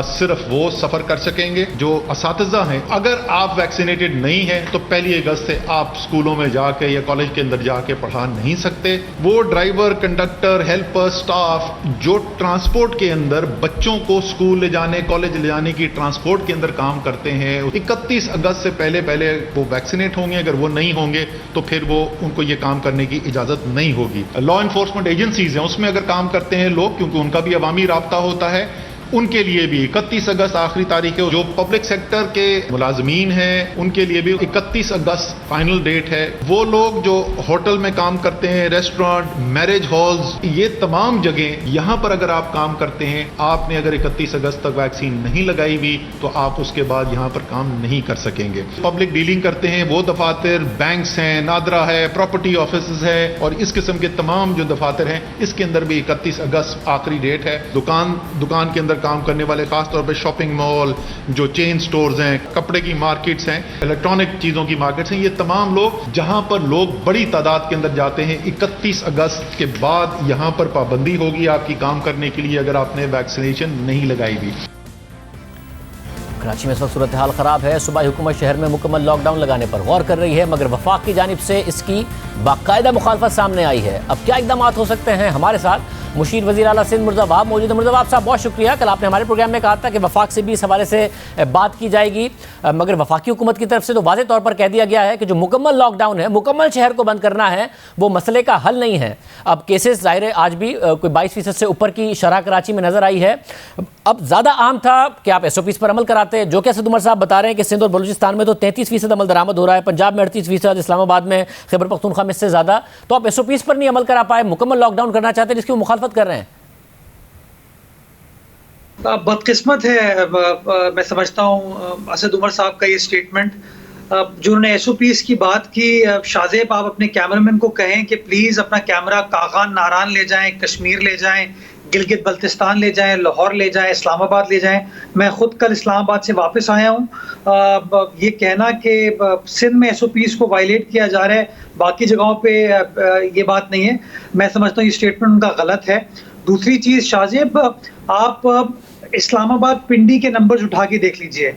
Speaker 9: सिर्फ वो सफर कर सकेंगे। जो असातिज़ा हैं, अगर आप वैक्सीनेटेड नहीं हैं तो 1 अगस्त से आप स्कूलों में जाके या कॉलेज के अंदर जाके पढ़ा नहीं सकते। वो ड्राइवर, कंडक्टर, हेल्पर, स्टाफ जो ट्रांसपोर्ट के अंदर बच्चों को स्कूल ले जाने, कॉलेज ले जाने की ट्रांसपोर्ट के अंदर काम करते हैं, 31 अगस्त से पहले वो वैक्सीनेट होंगे। अगर वो नहीं होंगे तो फिर वो उनको ये काम करने की इजाजत नहीं होगी। लॉ इन्फोर्समेंट एजेंसीज हैं, उसमें अगर काम करते हैं लोग, क्योंकि उनका भी अवामी राब्ता होता है, उनके लिए भी 31 अगस्त आखिरी तारीख है। जो पब्लिक सेक्टर के मुलाजमीन हैं उनके लिए भी 31 अगस्त फाइनल डेट है। वो लोग जो होटल में काम करते हैं, रेस्टोरेंट, मैरिज हॉल्स, ये तमाम जगह, यहाँ पर अगर आप काम करते हैं, आपने अगर 31 अगस्त तक वैक्सीन नहीं लगाई हुई तो आप उसके बाद यहाँ पर काम नहीं कर सकेंगे। पब्लिक डीलिंग करते हैं वो दफातर, बैंक्स हैं, नादरा है, प्रॉपर्टी ऑफिस है और इस किस्म के तमाम जो दफातर हैं, इसके अंदर भी 31 अगस्त आखिरी डेट है। दुकान के अंदर काम करने वाले, खासतौर पे शॉपिंग मॉल, जो चेन स्टोर्स हैं, कपड़े की मार्केट्स हैं, इलेक्ट्रॉनिक चीज़ों की मार्केट्स हैं, ये तमाम लोग जहां पर लोग बड़ी तादाद के अंदर जाते हैं, 31 अगस्त के बाद यहां पर पाबंदी होगी आपकी काम करने के लिए अगर आपने वैक्सीनेशन नहीं लगाई हुई।
Speaker 1: कराची में इस वक्त सूरत हाल ख़राब है। सूबाई हुकूमत शहर में मुकम्मल लॉकडाउन लगाने पर गौर कर रही है, मगर वफाक की जानिब से इसकी बाकायदा मुखालफत सामने आई है। अब क्या इकदाम हो सकते हैं? हमारे साथ मुशीर वज़ीर आला सिंध मुर्ज़ा वहाब मौजूद है। मुर्ज़ा वहाब साहब, बहुत शुक्रिया। कल आपने हमारे प्रोग्राम में कहा था कि वफाक से भी इस हवाले से बात की जाएगी, मगर वफाकी हुकूमत की तरफ से तो वाज़े तौर पर कह दिया गया है कि जो मुकम्मल लॉकडाउन है, मुकम्मल शहर को बंद करना है, वो मसले का हल नहीं है। अब केसेस ज़ाहिर है आज भी कोई 22% से ऊपर की शरह कराची में नज़र आई है। अब ज़्यादा आम था कि आप SOPs पर अमल कराते, जो कि असद उमर साहब बता रहे हैं कि सिंध और बलूचिस्तान में तो 33% अमल दरामद हो रहा है, पंजाब में 38%, इस्लामाबाद में, खैबर पख्तूनख्वा में इससे ज़्यादा। तो आप SOPs पर नहीं अमल करा पाए, मुकम्मल लॉकडाउन करना चाहते हैं, जिसकी वो मुखालफत कर रहे हैं।
Speaker 10: बदकिस्मत है, मैं समझता हूँ असद उमर साहब का ये स्टेटमेंट, जो उन्होंने SOPs की बात की। शाहजेब, आप अपने कैमरामैन को कहें कि प्लीज़ अपना कैमरा कागान नारान ले जाएं, कश्मीर ले जाएं, गिलगित बल्तिस्तान ले जाएं, लाहौर ले जाएं, इस्लामाबाद ले जाएं। मैं ख़ुद कल इस्लामाबाद से वापस आया हूँ। ये कहना कि सिंध में SOPs को वायलेट किया जा रहा है, बाकी जगहों पे ये बात नहीं है। मैं समझता हूँ ये स्टेटमेंट उनका गलत है। दूसरी चीज़, शाहजेब, आप इस्लामाबाद पिंडी के नंबर्स उठा के देख लीजिए,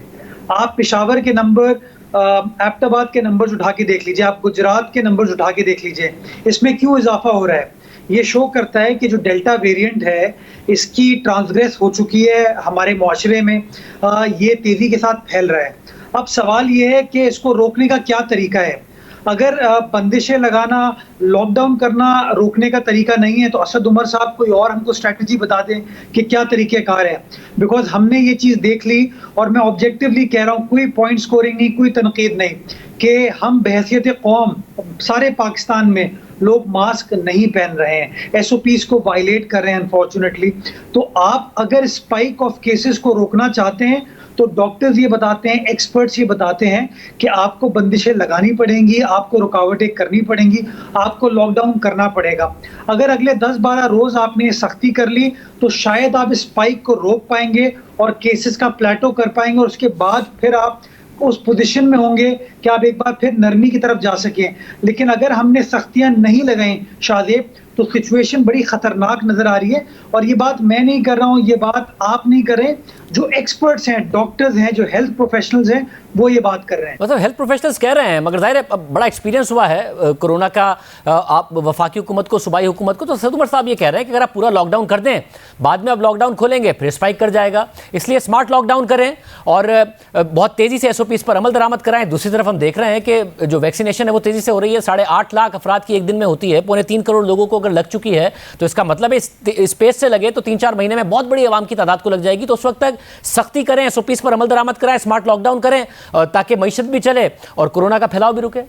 Speaker 10: आप पेशावर के नंबर, एबटाबाद के नंबर्स उठा के देख लीजिए, आप गुजरात के नंबर्स उठा के देख लीजिए। इसमें क्यों इजाफा हो रहा है? ये शो करता है कि जो डेल्टा वेरिएंट है इसकी ट्रांसग्रेस हो चुकी है हमारे मुआशरे में, ये तेज़ी के साथ फैल रहा है। अब सवाल ये है कि इसको रोकने का क्या तरीका है। अगर बंदिशें लगाना, लॉकडाउन करना रोकने का तरीका नहीं है तो असद उमर साहब कोई और हमको स्ट्रैटेजी बता दें कि क्या तरीक़ेकार है। बिकॉज हमने ये चीज़ देख ली और मैं ऑब्जेक्टिवली कह रहा हूँ, कोई पॉइंट स्कोरिंग नहीं, कोई तनकीद नहीं, कि हम बहैसियत कौम सारे पाकिस्तान में लोग मास्क नहीं पहन रहे हैं, SOPs को वायलेट कर रहे हैं अनफॉर्चुनेटली। तो आप अगर स्पाइक ऑफ केसेस को रोकना चाहते हैं तो डॉक्टर्स ये बताते हैं, एक्सपर्ट्स ये बताते हैं कि आपको बंदिशें लगानी पड़ेंगी, आपको रुकावटें करनी पड़ेंगी, आपको लॉकडाउन करना पड़ेगा। अगर अगले 10-12 रोज आपने सख्ती कर ली तो शायद आप स्पाइक को रोक पाएंगे और केसेस का प्लेटो कर पाएंगे, और उसके बाद फिर आप उस पोजीशन में होंगे कि आप एक बार फिर नरमी की तरफ जा सकें। लेकिन अगर हमने सख्तियां नहीं लगाई शाहजेब तो सिचुएशन बड़ी खतरनाक नजर आ रही है। और ये बात मैं नहीं कर रहा हूँ, ये बात आप नहीं कर रहे, जो एक्सपर्ट्स हैं, डॉक्टर्स हैं, जो हेल्थ प्रोफेशनल्स हैं, वो ये बात कर रहे हैं।
Speaker 1: मतलब हेल्थ प्रोफेशनल्स कह रहे हैं, मगर जाहिर है अब बड़ा एक्सपीरियंस हुआ है कोरोना का, आप वफाकी हुकूमत को, सूबाई हुकूमत को, तो असद उमर साहब ये कह रहे हैं कि अगर आप पूरा लॉकडाउन कर दें, बाद में अब लॉकडाउन खोलेंगे फिर स्पाइक कर जाएगा, इसलिए स्मार्ट लॉकडाउन करें और बहुत तेज़ी से SOPs पर अमल दरामद कराएं। दूसरी तरफ हम देख रहे हैं कि जो वैक्सीनेशन है वो तेज़ी से हो रही है, 8.5 लाख अफराद की एक दिन में होती है, 3.25 करोड़ लोगों को अगर लग चुकी है तो इसका मतलब है स्पेस से लगे तो 3-4 महीने में बहुत बड़ी आवाम की तादाद को लग जाएगी। तो उस वक्त तक सख्ती करें, SOPs पर अमल दरामद कराएं, स्मार्ट लॉकडाउन करें ताकि मईशत भी चले और कोरोना का फैलाव भी रुके।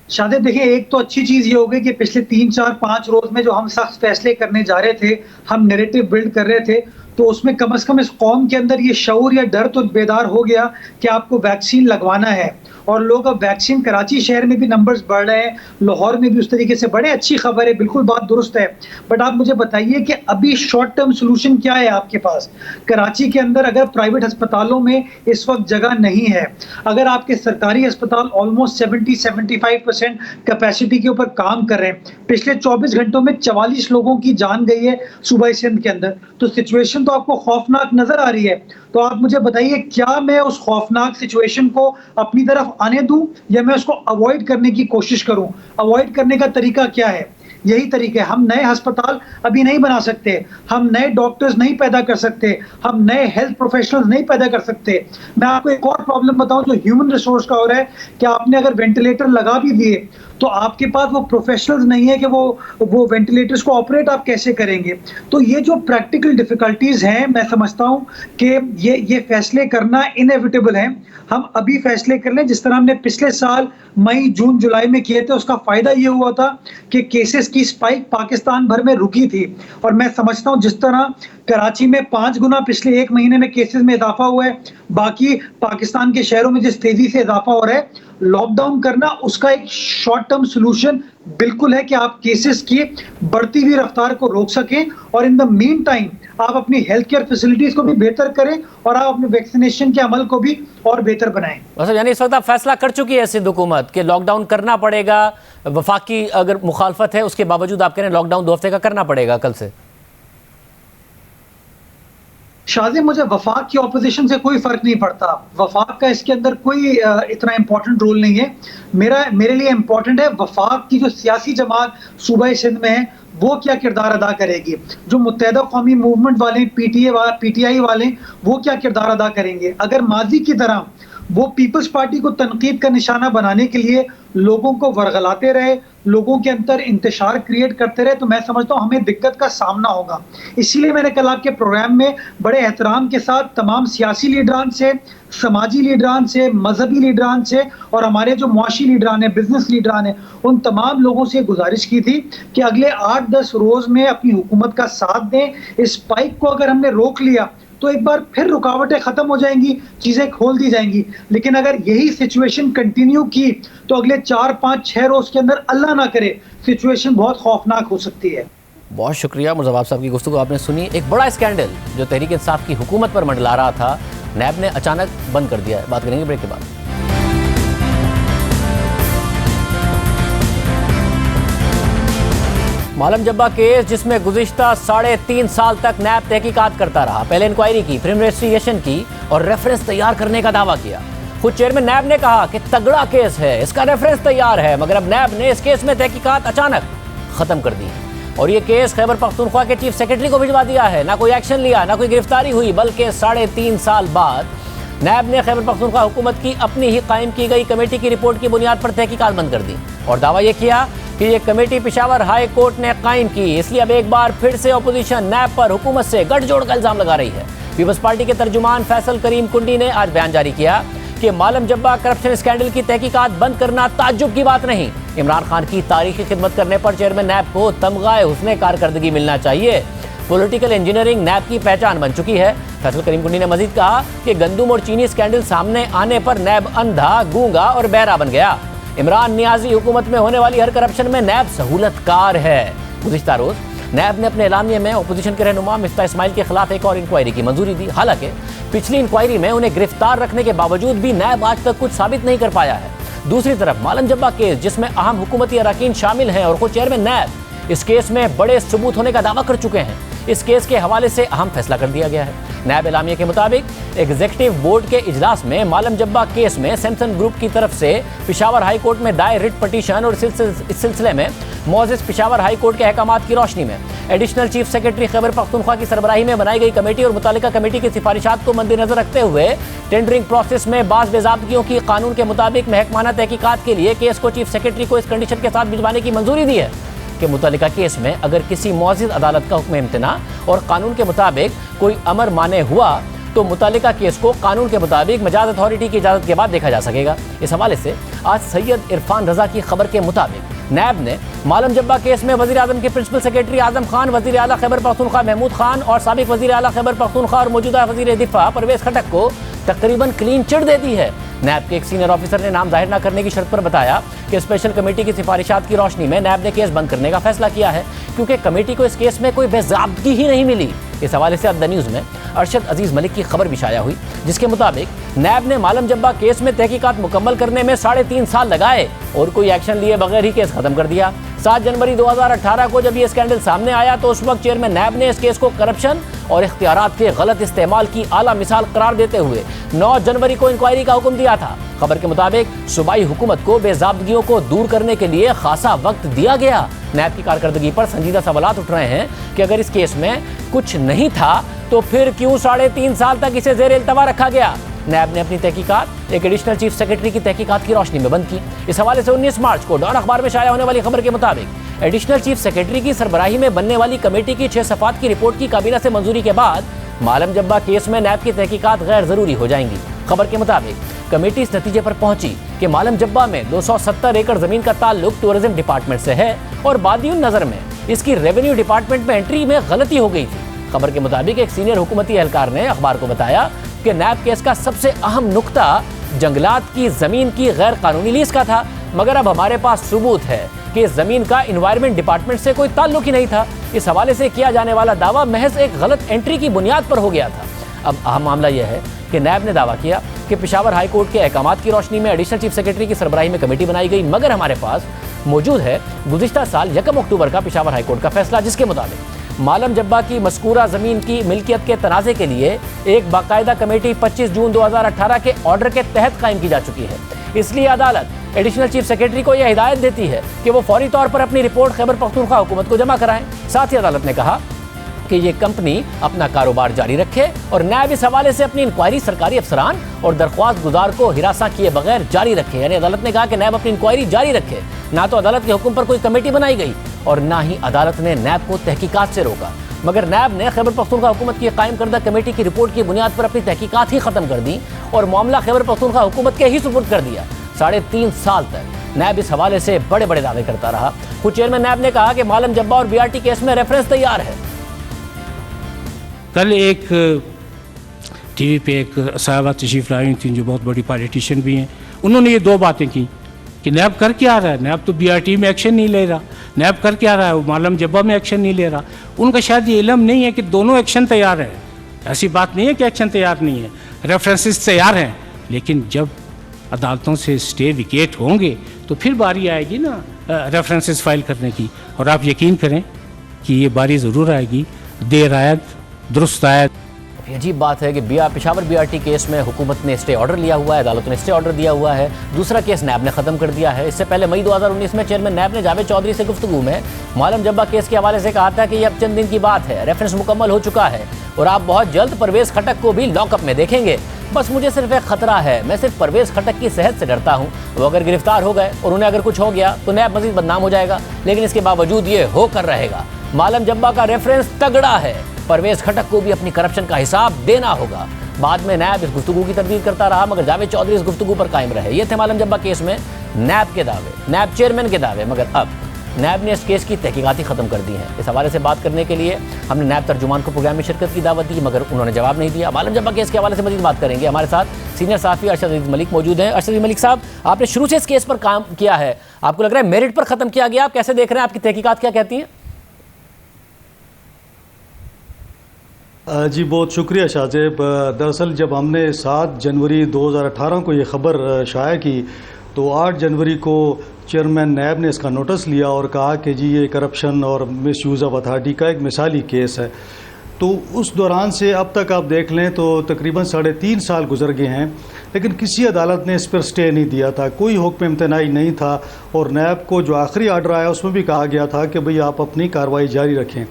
Speaker 10: शायद देखिए, एक तो अच्छी चीज ये हो गई कि पिछले 3-4-5 रोज में जो हम सख्त फैसले करने जा रहे थे, हम नैरेटिव बिल्ड कर रहे थे, तो उसमें कम से कम इस कौम के अंदर ये शऊर या डर तो बेदार हो गया कि आपको वैक्सीन लगवाना है। और लोग अब वैक्सीन, कराची शहर में भी नंबर्स बढ़ रहे हैं, लाहौर में भी उस तरीके से बड़े, अच्छी खबर है, बिल्कुल बात दुरुस्त है। बट आप मुझे बताइए कि अभी शॉर्ट टर्म सोल्यूशन क्या है आपके पास? कराची के अंदर अगर प्राइवेट अस्पतालों में इस वक्त जगह नहीं है, अगर आपके सरकारी अस्पताल ऑलमोस्ट 70-75% कैपेसिटी के ऊपर काम कर रहे हैं, पिछले 24 घंटों में 44 लोगों की जान गई है सूबा सिंध के अंदर, तो सिचुएशन तो आपको खौफनाक नजर आ रही है। तो आप मुझे बताइए, क्या मैं उस खौफनाक सिचुएशन को अपनी तरफ आने दूं या मैं उसको अवॉइड करने की कोशिश करूं? अवॉइड करने का तरीका क्या है? यही तरीका है। हम नए अस्पताल अभी नहीं बना सकते, हम नए डॉक्टर्स नहीं पैदा कर सकते, हम नए हेल्थ प्रोफेशनल्स नहीं पैदा कर सकते। मैं आपको एक और प्रॉब्लम बताऊं जो ह्यूमन रिसोर्स का हो रहा है कि आपने अगर वेंटिलेटर लगा भी दिए तो आपके पास वो प्रोफेशनल्स नहीं है कि वो वेंटिलेटर्स को ऑपरेट आप कैसे करेंगे। तो ये जो प्रैक्टिकल डिफिकल्टीज हैं, मैं समझता हूं कि ये फैसले करना इनएविटेबल है। हम अभी फैसले कर लें जिस तरह हमने पिछले साल मई, जून, जुलाई में किए थे। उसका फायदा ये हुआ था कि केसेस की स्पाइक पाकिस्तान भर में रुकी थी, और मैं समझता हूं जिस तरह कराची में 5 गुना पिछले 1 महीने में केसेस में इजाफा हुआ है, बाकी पाकिस्तान के शहरों में जिस तेजी से इजाफा हो रहा है, लॉकडाउन करना उसका एक शॉर्ट टर्म सोल्यूशन बिल्कुल है कि आप केसेस की बढ़ती हुई रफ्तार को रोक सकें, और इन द मीन टाइम आप अपनी हेल्थ केयर फैसिलिटीज को भी बेहतर करें और आप अपने वैक्सीनेशन के अमल को भी और बेहतर बनाएं।
Speaker 1: वैसे यानी इस वक्त आप फैसला कर चुकी है सिंध हुकूमत कि लॉकडाउन करना पड़ेगा, वफाकी अगर मुखालफत है उसके बावजूद आप कह रहे हैं लॉकडाउन 2 हफ्ते का करना पड़ेगा कल से?
Speaker 10: शादी, मुझे वफाक की ऑपोजिशन से कोई फर्क नहीं पड़ता। वफाक का इसके अंदर कोई इतना इंपॉर्टेंट रोल नहीं है। मेरे लिए इंपॉर्टेंट है वफाक की जो सियासी जमात सूबा सिंध में है वो क्या किरदार अदा करेगी, जो मुत्तहिदा कौमी मूवमेंट वाले, पीटीआई वाले, वो क्या किरदार अदा करेंगे। अगर माजी की तरह वो पीपल्स पार्टी को तनकीद का निशाना बनाने के लिए लोगों को वरगलाते रहे, लोगों के अंदर इंतशार क्रिएट करते रहे, तो मैं समझता हूँ हमें दिक्कत का सामना होगा। इसीलिए मैंने कल आपके प्रोग्राम में बड़े एहतराम के साथ तमाम सियासी लीडरान से, समाजी लीडरान से, मजहबी लीडरान से और हमारे जो मुआशी लीडरान हैं, बिजनेस लीडरान हैं, उन तमाम लोगों से गुजारिश की थी कि अगले 8-10 रोज में अपनी हुकूमत का साथ दें। इस स्पाइक को अगर हमने रोक लिया तो एक बार फिर रुकावटें खत्म हो जाएंगी, चीजें खोल दी जाएंगी। लेकिन अगर यही सिचुएशन कंटिन्यू की तो अगले 4-5-6 रोज के अंदर अल्लाह ना करे सिचुएशन बहुत खौफनाक हो सकती है।
Speaker 1: बहुत शुक्रिया मुर्ज़ाबाब साहब की गुफ्तगू आपने सुनी। एक बड़ा स्कैंडल जो तहरीक इंसाफ की हुकूमत पर मंडला रहा था, नैब ने अचानक बंद कर दिया है। बात करेंगे ब्रेक के बाद। मालम जब्बा केस जिसमें गुज़िश्ता 3.5 साल तक नैब तहकीकात करता रहा, पहले इंक्वायरी की, फिर इन्वेस्टिगेशन की और रेफरेंस तैयार करने का दावा किया। खुद चेयरमैन नैब ने कहा कि तगड़ा केस है, इसका रेफरेंस तैयार है, मगर अब नैब ने इस केस में तहकीकात अचानक खत्म कर दी और ये केस खैबर पख्तूनख्वा के चीफ सेक्रेटरी को भिजवा दिया है। ना कोई एक्शन लिया, ना कोई गिरफ्तारी हुई, बल्कि 3.5 साल बाद नैब ने खैबर पख्तूनख्वा हुकूमत की अपनी ही कायम की गई कमेटी की रिपोर्ट की बुनियाद पर तहकीकात बंद कर दी और दावा यह किया कि ये कमेटी पेशावर हाई कोर्ट ने कायम की, इसलिए अब एक बार फिर से अपोजिशन नैब पर हुकूमत से गठजोड़ का इल्जाम लगा रही है। पीपल्स पार्टी के तर्जुमान फैसल करीम कुंडी ने आज बयान जारी किया कि मालम जब्बा करप्शन स्कैंडल की तहकीकात बंद करना ताज्जुब की बात नहीं, इमरान खान की तारीखी खिदमत करने पर चेयरमैन नैब को तमगाए हुस्ने कारकर्दगी मिलना चाहिए। पॉलिटिकल इंजीनियरिंग नैब की पहचान बन चुकी है। फैसल करीम कुंडी ने मजीद कहा कि गंदुम और चीनी स्कैंडल सामने आने पर नैब अंधा, गूंगा और बहरा बन गया। इमरान नियाजी हुकूमत में होने वाली हर करप्शन में नैब सहूलतकार है। गुज़िश्ता रोज नैब ने अपने एलामिये में अपोजिशन के रहनुमा मिफ्ता इस्माइल के खिलाफ एक और इंक्वायरी की मंजूरी दी। हालांकि पिछली इंक्वायरी में उन्हें गिरफ्तार रखने के बावजूद भी नैब आज तक कुछ साबित नहीं कर पाया है। दूसरी तरफ मालम जब्बा केस जिसमें अहम हुकूमती अरकान शामिल हैं और खुद चेयरमैन नैब इस केस में बड़े सबूत होने का दावा कर चुके हैं, इस केस के हवाले से अहम फैसला कर दिया गया है। नैब एलामिया के मुताबिक एग्जीक्यूटिव बोर्ड के इजलास में मालम जब्बा केस में सैमसन ग्रुप की तरफ से पेशावर हाई कोर्ट में दायर रिट पटिशन और इस सिलसिले में मौजिज़ पेशावर हाई कोर्ट के अहकामात की रोशनी में additional chief secretary Khyber Pakhtunkhwa की सरबराही में बनाई गई कमेटी और मुतालिका कमेटी की सिफारिशात को मद्देनजर रखते हुए टेंडरिंग प्रोसेस में बाज़ बेज़ाब्तगियों की कानून के मुताबिक महकमाना तहकीकात के लिए केस को चीफ सेक्रेटरी को इस कंडीशन के साथ भिजवाने की मंजूरी दी है कि मुतल्लिका केस में अगर किसी मुअज़्ज़िज़ अदालत का हुक्म इम्तना और कानून के मुताबिक कोई अमर माने हुआ तो मुतल्लिका केस को कानून के मुताबिक मजाज अथॉरिटी की इजाज़त के बाद देखा जा सकेगा। इस हवाले से आज सैयद इरफान रजा की खबर के मुताबिक नैब ने मालम जब्बा केस में वज़ीर आज़म के प्रिंसिपल सेक्रेटरी आज़म खान, वज़ीर आला खैबर पख्तूनख्वा महमूद खान और साबिक वज़ीर आला खैबर पख्तूनख्वा और मौजूदा वज़ीर दिफा परवेज़ खटक को तकरीबन क्लीन चिट दे दी है। नैब के एक सीनियर ऑफिसर ने नाम जाहिर न करने की शर्त पर बताया कि स्पेशल कमेटी की सिफारिशात की रोशनी में नैब ने केस बंद करने का फैसला किया है, क्योंकि कमेटी को इस केस में कोई बेज़ाब्तगी ही नहीं मिली। इस हवाले से अब द न्यूज़ में अरशद अजीज मलिक की खबर भी शाया हुई, जिसके मुताबिक नैब ने मालम जब्बा केस में तहकीकात मुकम्मल करने में 3.5 साल लगाए और कोई एक्शन लिए बगैर ही केस खत्म कर दिया। 7 जनवरी 2018 को जब ये स्कैंडल सामने आया तो उस वक्त चेयरमैन नैब ने इस केस को करप्शन और इख्तियारात के गलत इस्तेमाल की आला मिसाल करार देते हुए 9 जनवरी को इंक्वायरी का हुक्म दिया था। खबर के मुताबिक सूबाई हुकूमत को बेज़ाब्तगियों को दूर करने के लिए खासा वक्त दिया गया। नैब की कारकर्दगी पर संजीदा सवालात उठ रहे हैं कि अगर इस केस में कुछ नहीं था तो फिर क्यों 3.5 साल तक इसे ज़ेर इल्तवा रखा गया। नैब ने अपनी तहकीकात एक एडिशनल चीफ सेक्रेटरी की तहकीकात की रोशनी में बंद की। इस हवाले से 19 मार्च को डॉन अखबार में शाया होने वाली खबर के मुताबिक एडिशनल चीफ सेक्रेटरी की सरबराही में बनने वाली कमेटी की 6 सफ़ात की रिपोर्ट की काबीना से मंजूरी के बाद मालम जब्बा केस में नैब की तहकीकात गैर जरूरी हो जाएंगी। खबर के मुताबिक कमेटी इस नतीजे पर पहुंची कि मालम जब्बा में 270 एकड़ जमीन का ताल्लुक टूरिज्म डिपार्टमेंट से है और बादियुन नजर में इसकी रेवेन्यू डिपार्टमेंट में एंट्री में गलती हो गई थी। खबर के मुताबिक एक सीनियर हुकूमती एहलकार ने अखबार को बताया कि नैब केस का सबसे अहम नुक्ता जंगलात की जमीन की गैर कानूनी लीज का था, मगर अब हमारे पास सबूत है कि इस जमीन का एनवायरमेंट डिपार्टमेंट से कोई ताल्लुक ही नहीं था। इस हवाले से किया जाने वाला दावा महज एक गलत एंट्री की बुनियाद पर हो गया था। अब अहम मामला यह है कि नैब ने दावा किया कि पेशावर हाई कोर्ट के अहकामात की रोशनी में एडिशनल चीफ सेक्रेटरी की सरबराही में कमेटी बनाई गई, मगर हमारे पास मौजूद है गुज़िश्ता साल 1 अक्टूबर का पेशावर हाई कोर्ट का फैसला, जिसके मुताबिक मालम जब्बा की मज़कूरा ज़मीन की मिल्कियत के तनाज़े के लिए एक बाकायदा कमेटी 25 जून 2018 के ऑर्डर के तहत कायम की जा चुकी है। इसलिए अदालत एडिशनल चीफ सेक्रेटरी को यह हिदायत देती है कि वो फौरी तौर पर अपनी रिपोर्ट खैबर पख्तूनख्वा हुकूमत को जमा कराएं। साथ ही अदालत ने कहा कि ये कंपनी अपना कारोबार जारी रखे और नैब इस हवाले से अपनी इंक्वायरी सरकारी अफसरान और दरख्वास्त गुजार को हिरासा किए बगैर जारी रखे। यानी अदालत ने कहा कि नैब अपनी इंक्वायरी जारी रखे। ना तो अदालत के हुक्म पर कोई कमेटी बनाई गई और ना ही अदालत ने नैब को तहकीकात से रोका, मगर नैब ने खैबर पख्तूनख्वा हुकूमत की कायम करदा कमेटी की रिपोर्ट की बुनियाद पर अपनी तहकीकात ही खत्म कर दी और मामला खैबर पख्तूनख्वा हुकूमत के ही सुपुर्द कर दिया। 3.5 साल तक नैब इस हवाले से बड़े बड़े दावे करता रहा। खुद चेयरमैन नैब ने कहा कि मालम जब्बा और BRT केस में रेफरेंस तैयार है।
Speaker 11: कल एक टीवी पे एक साहबा तशरीफ लाई थी जो बहुत बड़ी पॉलिटिशियन भी हैं, उन्होंने ये 2 बातें की कि नैब कर क्या रहा है, नैब तो BRT में एक्शन नहीं ले रहा, नैब कर क्या रहा है, वो मालम जब्बा में एक्शन नहीं ले रहा। उनका शायद ये इल्म नहीं है कि दोनों एक्शन तैयार है। ऐसी बात नहीं है कि एक्शन तैयार नहीं है, रेफरेंसेस तैयार हैं, लेकिन जब अदालतों से स्टे विकेट होंगे तो फिर बारी आएगी ना रेफरेंसेस फाइल करने की। और आप यकीन करें कि ये बारी ज़रूर आएगी, देर आयत दुरुस्त आयत।
Speaker 1: अजीब बात है कि पेशावर BRT केस में हुकूमत ने स्टे ऑर्डर लिया हुआ है, अदालत ने स्टे ऑर्डर दिया हुआ है। दूसरा केस नैब ने ख़त्म कर दिया है। इससे पहले मई 2019 में चेयरमैन नैब ने जावेद चौधरी से गुफ्तगू में मालम जब्बा केस के हवाले से कहा था कि ये अब चंद दिन की बात है, रेफरेंस मुकम्मल हो चुका है और आप बहुत जल्द परवेज़ खटक को भी लॉकअप में देखेंगे। बस मुझे सिर्फ एक खतरा है, मैं सिर्फ परवेज़ खटक की सेहत से डरता हूँ। वो अगर गिरफ्तार हो गए और उन्हें अगर कुछ हो गया तो नैब मजीद बदनाम हो जाएगा, लेकिन इसके बावजूद ये होकर रहेगा। मालम जब्बा का रेफरेंस तगड़ा है, परवेज़ खटक को भी अपनी करप्शन का हिसाब देना होगा। बाद में नैब इस गुफ्तगू की तरदीद करता रहा, मगर जावेद चौधरी इस गुफ्तगू पर कायम रहे। ये थे मालम जब्बा केस में नैब के दावे, नैब चेयरमैन के दावे, मगर अब नैब ने इस केस की तहकीकात ही ख़त्म कर दी है। इस हवाले से बात करने के लिए हमने नैब तर्जुमान को प्रोग्राम में शिरकत की दावत दी, मगर उन्होंने जवाब नहीं दिया। मालम जब्बा केस के हवाले से मजीद बात करेंगे। हमारे साथ सीनियर साफ़ी अरशद अजीज मलिक मौजूद हैं। अरशद अजीज मलिक साहब, आपने शुरू से इस केस पर काम किया है, आपको लग रहा है मेरिट पर ख़त्म किया गया, आप कैसे देख रहे हैं, आपकी तहकीकात क्या कहती हैं?
Speaker 4: जी बहुत शुक्रिया शाहजेब। दरअसल जब हमने 7 जनवरी 2018 को ये ख़बर शाया की तो 8 जनवरी को चेयरमैन नैब ने इसका नोटिस लिया और कहा कि जी ये करप्शन और मिस यूज़ ऑफ अथॉरिटी का एक मिसाली केस है। तो उस दौरान से अब तक आप देख लें तो तकरीबन 3.5 साल गुजर गए हैं, लेकिन किसी अदालत ने इस पर स्टे नहीं दिया था, कोई हुक्म इम्तनाई नहीं था और नैब को जो आखिरी आर्डर आया उसमें भी कहा गया था कि भाई आप अपनी कार्रवाई जारी रखें।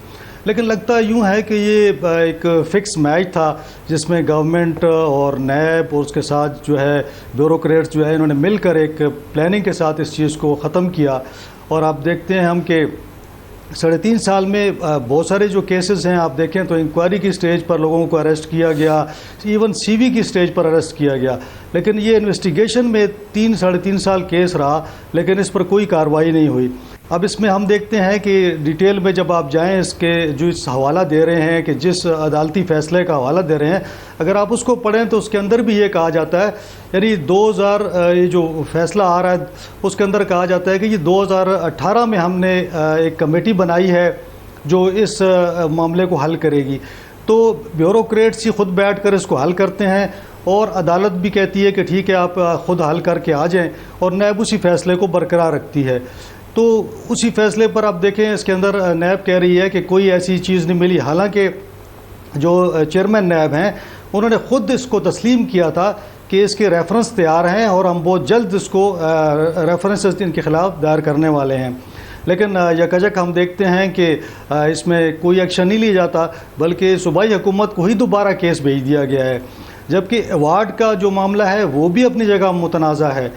Speaker 4: लेकिन लगता यूँ है कि ये एक फ़िक्स मैच था जिसमें गवर्नमेंट और नैब और उसके साथ जो है ब्यूरोक्रेट्स जो है इन्होंने मिलकर एक प्लानिंग के साथ इस चीज़ को ख़त्म किया। और आप देखते हैं हम कि 3.5 साल में बहुत सारे जो केसेस हैं आप देखें तो इंक्वायरी की स्टेज पर लोगों को अरेस्ट किया गया, इवन CV की स्टेज पर अरेस्ट किया गया, लेकिन ये इन्वेस्टिगेशन में 3-3.5 साल केस रहा, लेकिन इस पर कोई कार्रवाई नहीं हुई। अब इसमें हम देखते हैं कि डिटेल में जब आप जाएं, इसके जो इस हवाला दे रहे हैं कि जिस अदालती फ़ैसले का हवाला दे रहे हैं, अगर आप उसको पढ़ें तो उसके अंदर भी ये कहा जाता है, यानी 2000 ये जो फ़ैसला आ रहा है उसके अंदर कहा जाता है कि ये 2018 में हमने एक कमेटी बनाई है जो इस मामले को हल करेगी। तो ब्यूरोक्रेट्स ही ख़ुद बैठ कर इसको हल करते हैं और अदालत भी कहती है कि ठीक है आप ख़ुद हल करके आ जाएं, और नैब उसी फ़ैसले को बरकरार रखती है। तो उसी फ़ैसले पर आप देखें, इसके अंदर नैब कह रही है कि कोई ऐसी चीज़ नहीं मिली, हालांकि जो चेयरमैन नैब हैं उन्होंने ख़ुद इसको तस्लीम किया था कि इसके रेफरेंस तैयार हैं और हम बहुत जल्द इसको रेफरेंसेस इनके ख़िलाफ़ दायर करने वाले हैं। लेकिन यकजक हम देखते हैं कि इसमें कोई एक्शन नहीं लिया जाता, बल्कि सूबाई हुकूमत को ही दोबारा केस भेज दिया गया है, जबकि अवार्ड का जो मामला है वो भी अपनी जगह मुतनाज़ा है।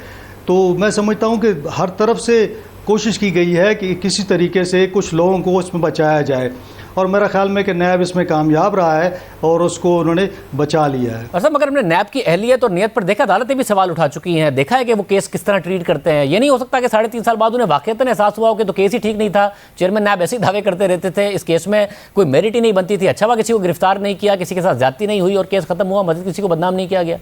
Speaker 4: तो मैं समझता हूँ कि हर तरफ से कोशिश की गई है कि किसी तरीके से कुछ लोगों को इसमें बचाया जाए, और मेरा ख्याल में कि नैब इसमें कामयाब रहा है और उसको उन्होंने बचा लिया है।
Speaker 1: और मगर हमने नैब की अहलियत और नियत पर देखा, अदालतें भी सवाल उठा चुकी हैं, देखा है कि वो केस किस तरह ट्रीट करते हैं। ये नहीं हो सकता कि 3.5 साल बाद उन्हें वाकईतन एहसास हुआ हो कि तो केस ही ठीक नहीं था, चेयरमैन नैब ऐसे ही दावे करते रहते थे, इस केस में कोई मेरिट ही नहीं बनती थी, अच्छा हुआ किसी को गिरफ्तार नहीं किया, किसी के साथ ज्यादती नहीं हुई और केस खत्म हुआ, मजीद किसी को बदनाम नहीं किया गया।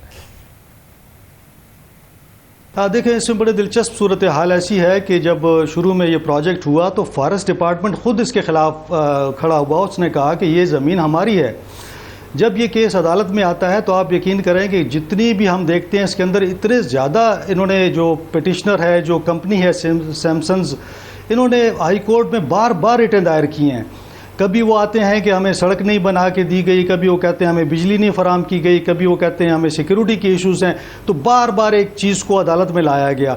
Speaker 4: देखें, इसमें बड़े दिलचस्प सूरत हाल ऐसी है कि जब शुरू में ये प्रोजेक्ट हुआ तो फॉरेस्ट डिपार्टमेंट ख़ुद इसके ख़िलाफ़ खड़ा हुआ, उसने कहा कि ये ज़मीन हमारी है। जब ये केस अदालत में आता है तो आप यकीन करें कि जितनी भी हम देखते हैं इसके अंदर इतने ज़्यादा इन्होंने, जो पिटिशनर है, जो कंपनी है सैमसंग्स, इन्होंने हाई कोर्ट में बार बार रिटें दायर किए हैं। कभी वो आते हैं कि हमें सड़क नहीं बना के दी गई, कभी वो कहते हैं हमें बिजली नहीं फराम की गई, कभी वो कहते हैं हमें सिक्योरिटी के इश्यूज़ हैं। तो बार बार एक चीज़ को अदालत में लाया गया,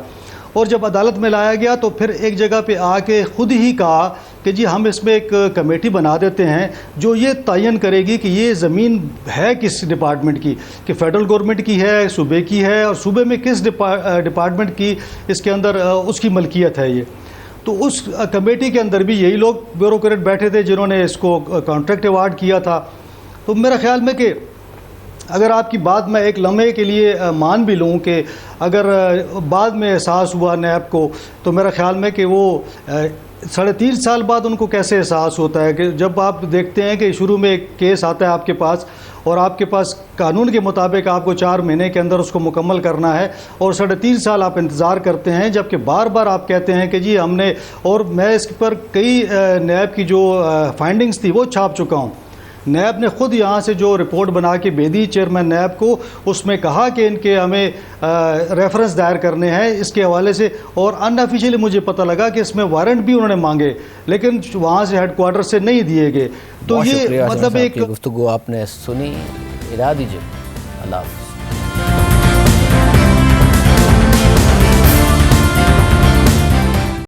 Speaker 4: और जब अदालत में लाया गया तो फिर एक जगह पे आके ख़ुद ही कहा कि जी हम इसमें एक कमेटी बना देते हैं जो ये तयन करेगी कि ये ज़मीन है किस डिपार्टमेंट की, कि फ़ेडरल गवर्नमेंट की है, सूबे की है, और सूबे में किस डिपार्टमेंट की इसके अंदर उसकी मलकियत है ये। तो उस कमेटी के अंदर भी यही लोग ब्यूरोक्रेट बैठे थे जिन्होंने इसको कॉन्ट्रैक्ट अवार्ड किया था। तो मेरा ख्याल में कि अगर आपकी बात मैं एक लम्हे के लिए मान भी लूँ कि अगर बाद में एहसास हुआ नैब को, तो मेरा ख्याल में कि वो 3.5 साल बाद उनको कैसे एहसास होता है कि जब आप देखते हैं कि शुरू में एक केस आता है आपके पास, और आपके पास कानून के मुताबिक आपको 4 महीने के अंदर उसको मुकम्मल करना है, और 3.5 साल आप इंतज़ार करते हैं, जबकि बार बार आप कहते हैं कि जी हमने, और मैं इस पर कई नैब की जो फाइंडिंग्स थी वो छाप चुका हूँ। नैब ने ख़ुद यहाँ से जो रिपोर्ट बना के भेजी चेयरमैन नैब को, उसमें कहा कि इनके हमें रेफरेंस दायर करने हैं इसके हवाले से, और अनऑफिशियली मुझे पता लगा कि इसमें वारंट भी उन्होंने मांगे, लेकिन वहाँ से हेडक्वार्टर से नहीं दिए गए। तो ये मतलब एक
Speaker 1: गुफ्तगू आपने सुनी, इरा दीजिए। अल्लाह हाफ़िज़।